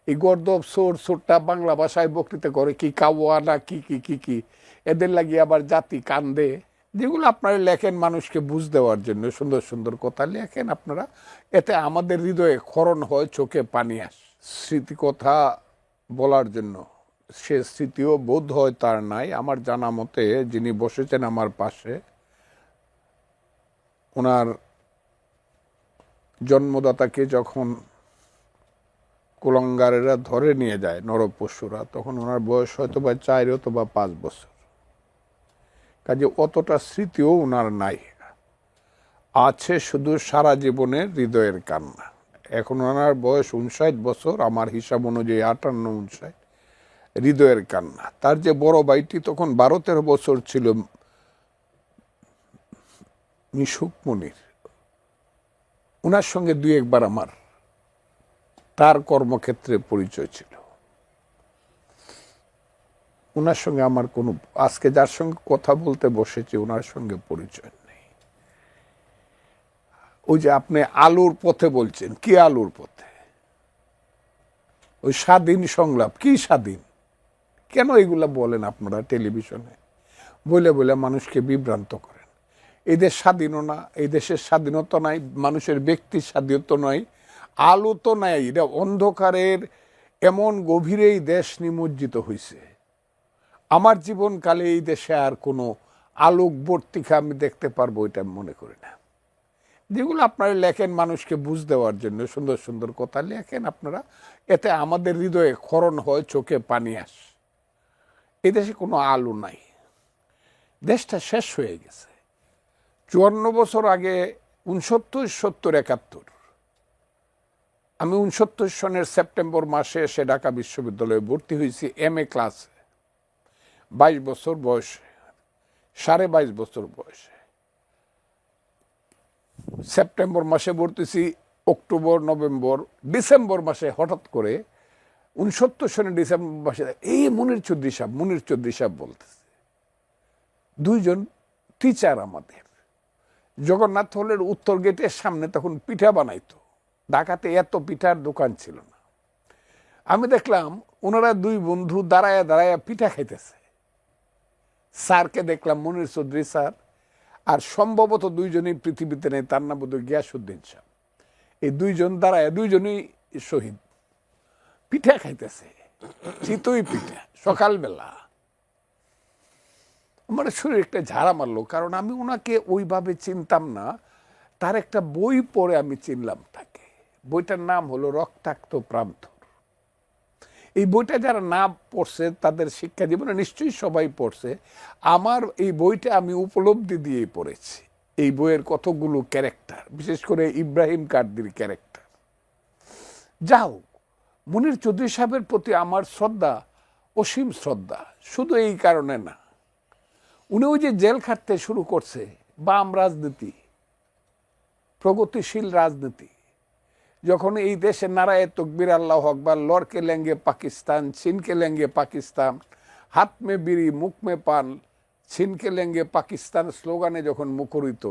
এই গর্দব সোর সোরটা বাংলা ভাষায় বক্তৃতা করে কি কাওয়া না কি কি কি কি এদের লাগিয়ে আবার জাতি কান্দে, যেগুলো আপনারা লেখেন মানুষকে বুঝ দেওয়ার জন্য সুন্দর সুন্দর কথা লেখেন আপনারা, এতে আমাদের হৃদয়ে ক্ষরণ হয়, চোখে পানি আসে। স্মৃতি কথা বলার জন্য সে স্মৃতিও বোধ হয় তার নাই। আমার জানা মতে যিনি বসেছেন আমার পাশে, ওনার জন্মদাতাকে যখন কুলাঙ্গারেরা ধরে নিয়ে যায় নরপশুরা, তখন ওনার বয়স হয়তো বা 4 অথবা 5 বছর। কাজে অতটা স্মৃতিও ওনার নাই, আছে শুধু সারা জীবনের হৃদয়ের কান্না। এখন ওনার বয়স 59 বছর, আমার হিসাব অনুযায়ী 58-59। হৃদয়ের কান্না। তার যে বড় ভাইটি তখন 12-13 বছর ছিল, মিশুক মনির, ওনার সঙ্গে 2-1 বার আমার তার কর্মক্ষেত্রে পরিচয় ছিল। ওনার সঙ্গে আমার কোনো, আজকে যার সঙ্গে কথা বলতে বসেছি ওনার সঙ্গে পরিচয় নেই। ওই যে আপনি আলুর পথে বলছেন, কি আলুর পথে? ওই স্বাধীন সংলাপ, কি স্বাধীন? কেন এগুলা বলেন আপনারা টেলিভিশনে? বলে বলে মানুষকে বিভ্রান্ত করেন। এই দেশ স্বাধীনও না, এই দেশের স্বাধীনতা নাই, মানুষের ব্যক্তির স্বাধীনতা নয়, আলো তো নাই। এটা অন্ধকারের এমন গভীরেই দেশ নিমজ্জিত হয়েছে। আমার জীবনকালে এই দেশে আর কোনো আলোকবর্তিকা আমি দেখতে পারবো এটা মনে করি না। যেগুলো আপনারা লেখেন মানুষকে বুঝ দেওয়ার জন্য সুন্দর সুন্দর কথা লেখেন আপনারা, এতে আমাদের হৃদয়ে ক্ষরণ হয়, চোখে পানি আসে। এই দেশে কোনো আলো নাই, দেশটা শেষ হয়ে গেছে। 54 বছর আগে 69, 70, 71, আমি 69 সনের সেপ্টেম্বর মাসে এসে ঢাকা বিশ্ববিদ্যালয়ে ভর্তি হয়েছি MA ক্লাসে, 22 বছর বয়সে, 22.5 বছর বয়সে। সেপ্টেম্বর মাসে ভর্তিছি, অক্টোবর, নভেম্বর, ডিসেম্বর মাসে হঠাৎ করে 69 সনের ডিসেম্বর মাসে এই মনির চৌধুরী সাহেব বলতেছে, 2 জন টিচার আমাদের জগন্নাথ হলের উত্তর গেটের সামনে তখন পিঠা বানাইতো। ঢাকাতে এত পিঠার দোকান ছিল না। আমি দেখলাম ওনারা 2 বন্ধু দাঁড়ায়া দাঁড়ায়া পিঠা খাইতেছে। স্যারকে দেখলাম, মনির চৌধুরী স্যার, আর সম্ভবত 2 জনই পৃথিবীতে নেই, তার নাম বোধ হয় গিয়াসউদ্দিন সাহেব। এই 2 জন দাঁড়ায়, 2 জনই শহীদ, পিঠা খাইতেছে, চিতই পিঠা সকালবেলা। আমার শরীর একটা ঝাড়া মারলো, কারণ আমি ওনাকে ওইভাবে চিনতাম না। তার একটা বই পড়ে আমি চিনলাম তাকে। বইটার নাম হলো রক্তাক্ত প্রান্তর। এই বইটা যারা না পড়ছে তাদের শিক্ষা জীবনে নিশ্চয়ই সবাই পড়ছে। আমার এই বইটা আমি উপলব্ধি দিয়েই পড়েছি। এই বইয়ের কতগুলো ক্যারেক্টার, বিশেষ করে ইব্রাহিম কার্দির ক্যারেক্টার। যাও, মনির চৌধুরী সাহেবের প্রতি আমার শ্রদ্ধা, অসীম শ্রদ্ধা, শুধু এই কারণে না, উনি ওই যে জেল খাটতে শুরু করছে, বাম রাজনীতি, প্রগতিশীল রাজনীতি, যখন এই দেশে নারায়ে তকবীর আল্লাহু আকবার, লড়কে লেঙ্গে পাকিস্তান, ছিনকে লেঙ্গে পাকিস্তান, হাত মে বিড়ি মুখ মে পান, ছিনকে লেঙ্গে পাকিস্তান স্লোগানে যখন মুখরিত,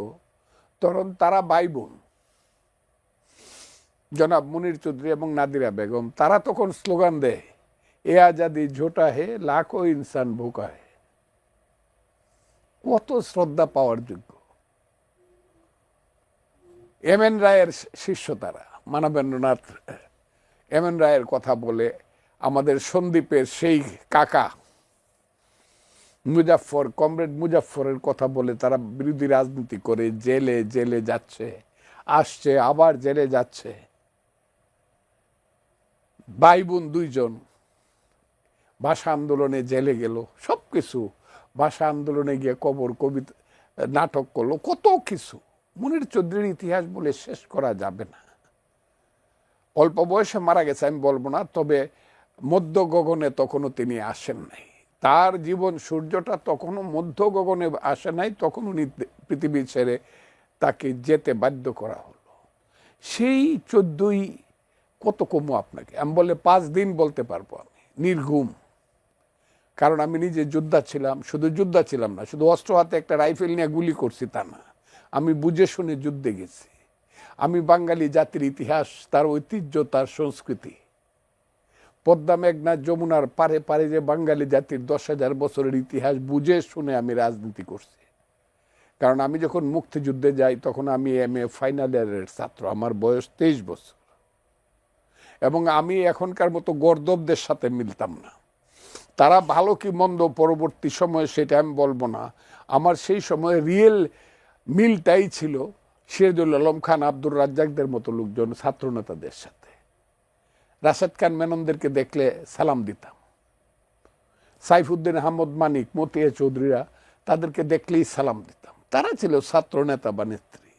তখন তারা ভাই বোন জনাব মনির চৌধুরী এবং নাদিরা বেগম, তারা তখন স্লোগান দেয়, এ আজাদি ঝোটা হে লাখো ইনসান ভুকা হে। কত শ্রদ্ধা পাওয়ার যোগ্য। MN রায়ের শিষ্য তারা, মানবেন্দ্রনাথ MN রায়ের কথা বলে, আমাদের সন্দীপের সেই কাকা মুজাফফর, কমরেড মুজাফফরের কথা বলে তারা বিরোধী রাজনীতি করে জেলে জেলে যাচ্ছে, আসছে, আবার জেলে যাচ্ছে। ভাই বোন 2 জন ভাষা আন্দোলনে জেলে গেল, সব কিছু, ভাষা আন্দোলনে গিয়ে কবর কবিতা নাটক করলো, কত কিছু। মনির চৌধুরীর ইতিহাস বলে শেষ করা যাবে না। অল্প বয়সে মারা গেছে আমি বলবো না, তবে মধ্য গগনে তখনও তিনি আসেন নাই। তার জীবন সূর্যটা তখনও মধ্য গগনে আসে নাই, তখন উনি পৃথিবী ছেড়ে তাকে যেতে বাধ্য করা হলো। সেই 14ই কত কমু আপনাকে, আমি বলে 5 দিন বলতে পারবো আমি, নির্ঘুম। কারণ আমি নিজে যোদ্ধা ছিলাম, শুধু যোদ্ধা ছিলাম না, শুধু অস্ত্র হাতে একটা রাইফেল নিয়ে গুলি করছি তা না, আমি বুঝে শুনে যুদ্ধে গেছি। আমি বাঙালি জাতির ইতিহাস, তার ঐতিহ্য, তার সংস্কৃতি, পদ্মা মেঘনা যমুনার পারে পারে যে বাঙালি জাতির 10,000 বছরের ইতিহাস বুঝে শুনে আমি রাজনীতি করছি। কারণ আমি যখন মুক্তিযুদ্ধে যাই তখন আমি MA ফাইনাল ইয়ারের ছাত্র, আমার বয়স 23 বছর, এবং আমি এখনকার মতো গর্দবদের সাথে মিলতাম না। তারা ভালো কি মন্দ পরবর্তী সময়ে সেটা আমি বলবো না, আমার সেই সময় রিয়েল মিলটাই ছিল সিরাজুল আলম খান, আব্দুর রাজ্জাকদের মতো লোকজন, ছাত্রনেতাদের সাথে। রাশেদ খান মেননদেরকে দেখলে সালাম দিতাম, সাইফুদ্দিন আহমদ মানিক, মতিয়া চৌধুরীরা, তাদেরকে দেখলেই সালাম দিতাম। তারা ছিল ছাত্র নেতা বা নেত্রী।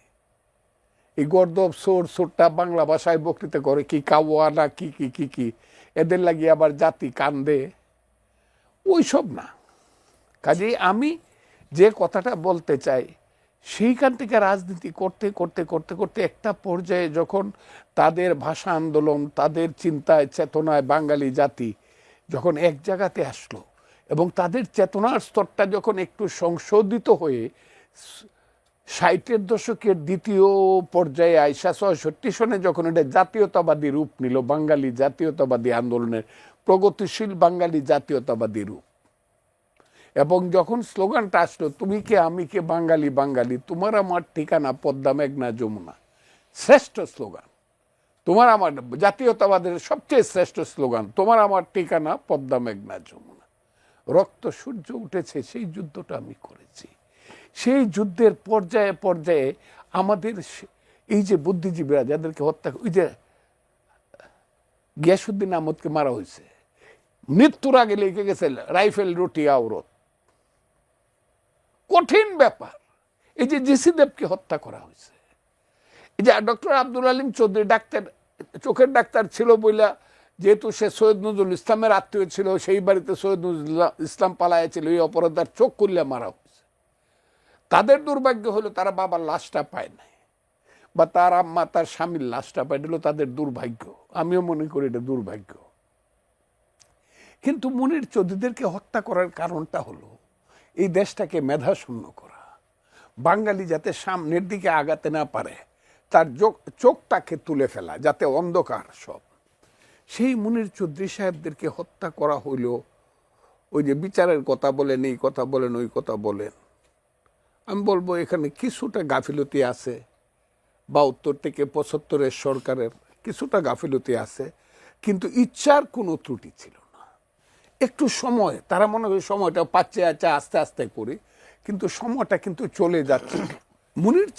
এই গর্দব সোরটা বাংলা ভাষায় বক্তৃতা করে কি কাওয়া না কি কি কি কি, এদের লাগিয়ে আবার জাতি কান্দে, ওইসব না। কাজেই আমি যে কথাটা বলতে চাই, সেইখান থেকে রাজনীতি করতে করতে করতে করতে একটা পর্যায়ে যখন তাদের ভাষা আন্দোলন, তাদের চিন্তায় চেতনায় বাঙালি জাতি যখন এক জায়গাতে আসলো, এবং তাদের চেতনার স্তরটা যখন একটু সংশোধিত হয়ে 60-এর দশকের দ্বিতীয় পর্যায়ে আইসা 66 সনে যখন এটা জাতীয়তাবাদী রূপ নিল, বাঙালি জাতীয়তাবাদী আন্দোলনের প্রগতিশীল বাঙালি জাতীয়তাবাদী রূপ, এবং যখন স্লোগানটা আসলো তুমি কে আমি কে বাঙালি বাঙালি, তোমার আমার ঠিকানা পদ্মা মেঘনা যমুনা, শ্রেষ্ঠ স্লোগান। তোমার আমার জাতীয়তাবাদের সবচেয়ে শ্রেষ্ঠ স্লোগান, তোমার আমার ঠিকানা পদ্মা মেঘনা যমুনা। রক্ত সূর্য উঠেছে, সেই যুদ্ধটা আমি করেছি। সেই যুদ্ধের পর্যায়ে পর্যায়ে আমাদের এই যে বুদ্ধিজীবীরা যাদেরকে হত্যা, ওই যে গিয়াসউদ্দিন আহমদকে মারা হয়েছে, মৃত্যুর আগে লিখে গেছে রাইফেল রুটি আওরত, কঠিন ব্যাপার। এই যে জিসি দেবকে হত্যা করা হয়েছে, এই যে ডক্টর আব্দুল আলিম চৌধুরী ডাক্তার, চোখের ডাক্তার ছিল বইলা, যেহেতু সে সৈয়দ নজরুল ইসলামের আত্মীয় ছিল, সেই বাড়িতে সৈয়দ নজরুল ইসলাম পালাইছিল, এই অপরাধার চোখ খুললে মারা হয়েছে। তাদের দুর্ভাগ্য হলো তারা বাবার লাশটা পায় নাই, বা তার আম্মা তার স্বামীর লাশটা পায়, এটা তাদের দুর্ভাগ্য। আমিও মনে করি এটা দুর্ভাগ্য। কিন্তু মুনির চৌধুরীদেরকে হত্যা করার কারণটা হলো এই দেশটাকে মেধাশূন্য করা, বাঙালি যাতে সামনের দিকে আগাতে না পারে, তার চোখটাকে তুলে ফেলা, যাতে অন্ধকার সব। সেই মুনির চৌধুরী সাহেবদেরকে হত্যা করা হইল, ওই যে বিচারের কথা বলেন, এই কথা বলেন, ওই কথা বলেন। আমি বলবো এখানে কিছুটা গাফিলতি আছে, 72 থেকে 75-এর সরকারের কিছুটা গাফিলতি আছে, কিন্তু ইচ্ছার কোনো ত্রুটি ছিল না। একটু সময়, তারা মনে হয় সময়টা পাচ্ছে আস্তে আস্তে করি, কিন্তু সময়টা কিন্তু চলে যাচ্ছে। মুনির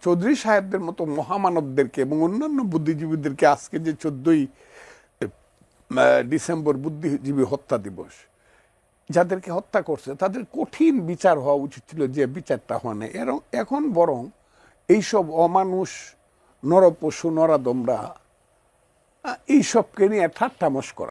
চৌধুরী সাহেবদের মতো মহামানবদেরকে এবং অন্যান্য বুদ্ধিজীবীদেরকে আজকে যে 14ই ডিসেম্বর বুদ্ধিজীবী হত্যা দিবস, যাদেরকে হত্যা করছে তাদের কঠিন বিচার হওয়া উচিত ছিল, যে বিচারটা হয় না। এখন বরং এইসব অমানুষ, নরপশু, নরাদমরা এইসবকে নিয়ে ঠাট্টা মশকরা